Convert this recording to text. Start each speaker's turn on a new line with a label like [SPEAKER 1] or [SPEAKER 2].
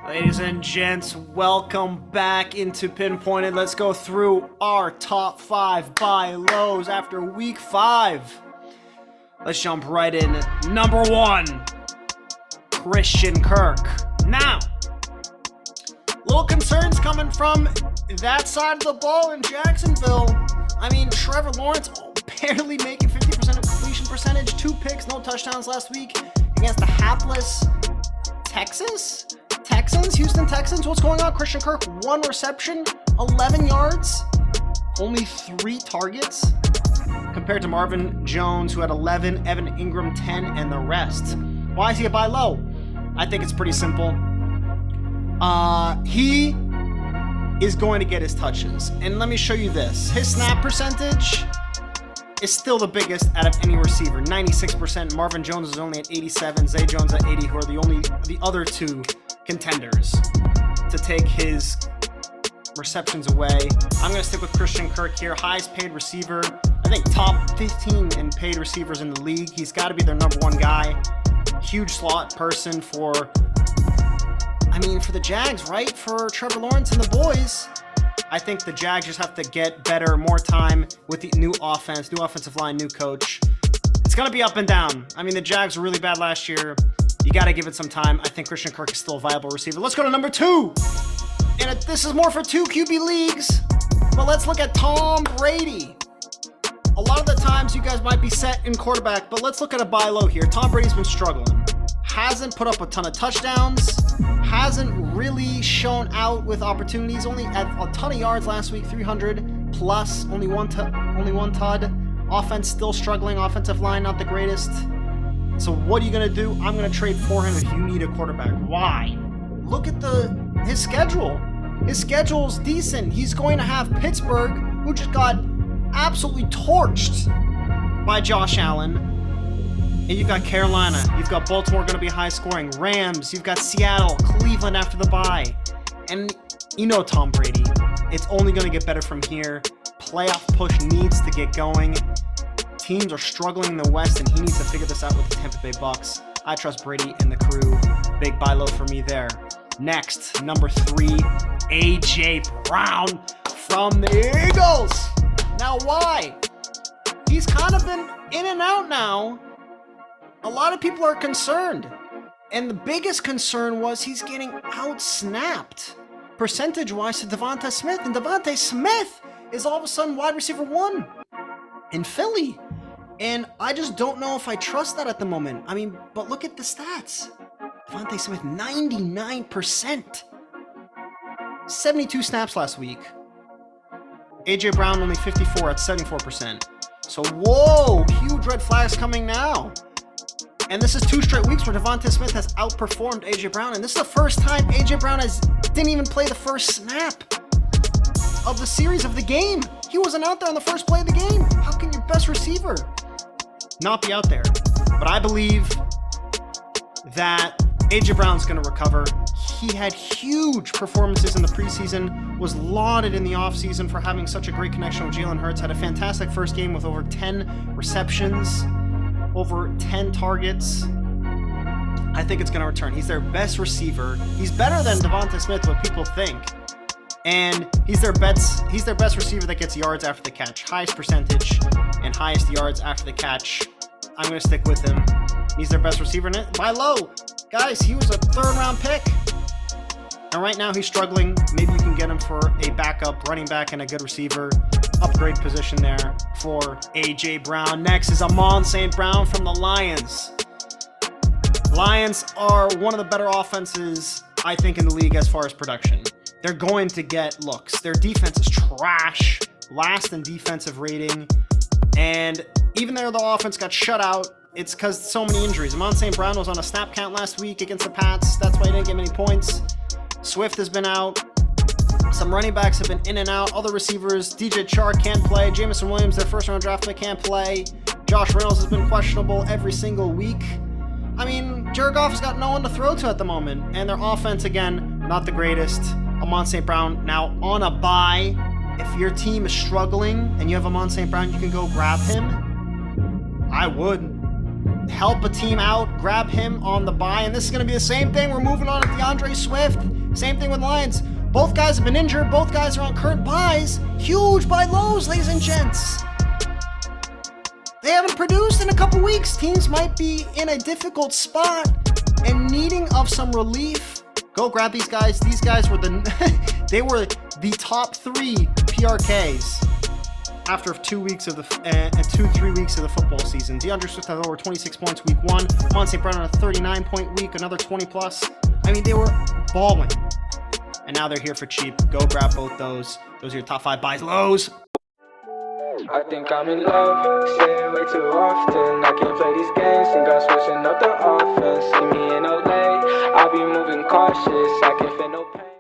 [SPEAKER 1] Ladies and gents, welcome back into Pinpointed. Let's go through our top 5 buy lows after week 5. Let's jump right in. Number 1, Christian Kirk. Now, little concerns coming from that side of the ball in Jacksonville. I mean, Trevor Lawrence barely making 50% of completion percentage, 2 picks, no touchdowns last week against the hapless Houston Texans. What's going on? Christian Kirk, 1 reception, 11 yards, only 3 targets, compared to Marvin Jones, who had 11, Evan Ingram 10, and the rest. Why is he a buy low? I think it's pretty simple. He is going to get his touches, and let me show you this. His snap percentage is still the biggest out of any receiver, 96%. Marvin Jones is only at 87, Zay Jones at 80, who are the other 2 contenders to take his receptions away. I'm going to stick with Christian Kirk here, highest paid receiver. I think top 15 in paid receivers in the league. He's got to be their number 1 guy. Huge slot person for the Jags, right? For Trevor Lawrence and the boys. I think the Jags just have to get better, more time with the new offense, new offensive line, new coach. It's going to be up and down. I mean, the Jags were really bad last year. You got to give it some time. I think Christian Kirk is still a viable receiver. Let's go to number 2. And this is more for 2 QB leagues. But let's look at Tom Brady. A lot of the times you guys might be set in quarterback, but let's look at a buy low here. Tom Brady's been struggling. Hasn't put up a ton of touchdowns. Hasn't really shown out with opportunities. Only had a ton of yards last week, 300 plus, only one TUD. Offense still struggling. Offensive line not the greatest. So what are you going to do? I'm going to trade for him if you need a quarterback. Why? Look at his schedule. His schedule's decent. He's going to have Pittsburgh, who just got absolutely torched by Josh Allen. And you've got Carolina. You've got Baltimore going to be high scoring. Rams. You've got Seattle, Cleveland after the bye. And you know Tom Brady. It's only going to get better from here. Playoff push needs to get going. Teams are struggling in the West, and he needs to figure this out with the Tampa Bay Bucks. I trust Brady and the crew. Big buy low for me there. Next, number 3, A.J. Brown from the Eagles. Now, why? He's kind of been in and out now. A lot of people are concerned. And the biggest concern was he's getting out-snapped percentage-wise to Devonta Smith. And Devonta Smith is all of a sudden wide receiver 1 in Philly. And I just don't know if I trust that at the moment. I mean, but look at the stats. Devonta Smith, 99%. 72 snaps last week. A.J. Brown only 54 at 74%. So, whoa, huge red flags coming now. And this is 2 straight weeks where Devonta Smith has outperformed A.J. Brown. And this is the first time A.J. Brown didn't even play the first snap of the series of the game. He wasn't out there on the first play of the game. How can your best receiver not be out there? But I believe that A.J. Brown's going to recover. He had huge performances in the preseason, was lauded in the offseason for having such a great connection with Jalen Hurts, had a fantastic first game with over 10 receptions, over 10 targets. I think it's going to return. He's their best receiver. He's better than Devonta Smith, what people think. And he's their best receiver that gets yards after the catch. Highest percentage and highest yards after the catch. I'm going to stick with him. He's their best receiver in it. Buy low. Guys, he was a 3rd round pick. And right now he's struggling. Maybe you can get him for a backup running back and a good receiver. Upgrade position there for A.J. Brown. Next is Amon St. Brown from the Lions. Lions are one of the better offenses, I think, in the league as far as production. They're going to get looks. Their defense is trash, last in defensive rating. And even though the offense got shut out, it's because so many injuries. Amon St. Brown was on a snap count last week against the Pats. That's why he didn't get many points. Swift has been out. Some running backs have been in and out. Other receivers, DJ Chark can't play. Jamison Williams, their 1st round draft pick, can't play. Josh Reynolds has been questionable every single week. I mean, Jared Goff has got no one to throw to at the moment. And their offense, again, not the greatest. Amon St. Brown now on a bye. If your team is struggling and you have Amon St. Brown, you can go grab him. I would. help a team out, grab him on the bye. And this is going to be the same thing. We're moving on to DeAndre Swift. Same thing with Lions. Both guys have been injured. Both guys are on current buys. Huge buy lows, ladies and gents. They haven't produced in a couple weeks. Teams might be in a difficult spot and needing of some relief. Go grab these guys. These guys were they were the top 3 PRKs after 3 weeks of the football season. DeAndre Swift had over 26 points week 1. Amon St. Brown on a 39-point week, another 20 plus. I mean, they were balling. And now they're here for cheap. Go grab both those. Those are your top 5 buys lows.
[SPEAKER 2] I think I'm in love, say it way too often. I can't play these games, think I'm switching up the offense. See me in LA, I'll be moving cautious, I can feel no pain.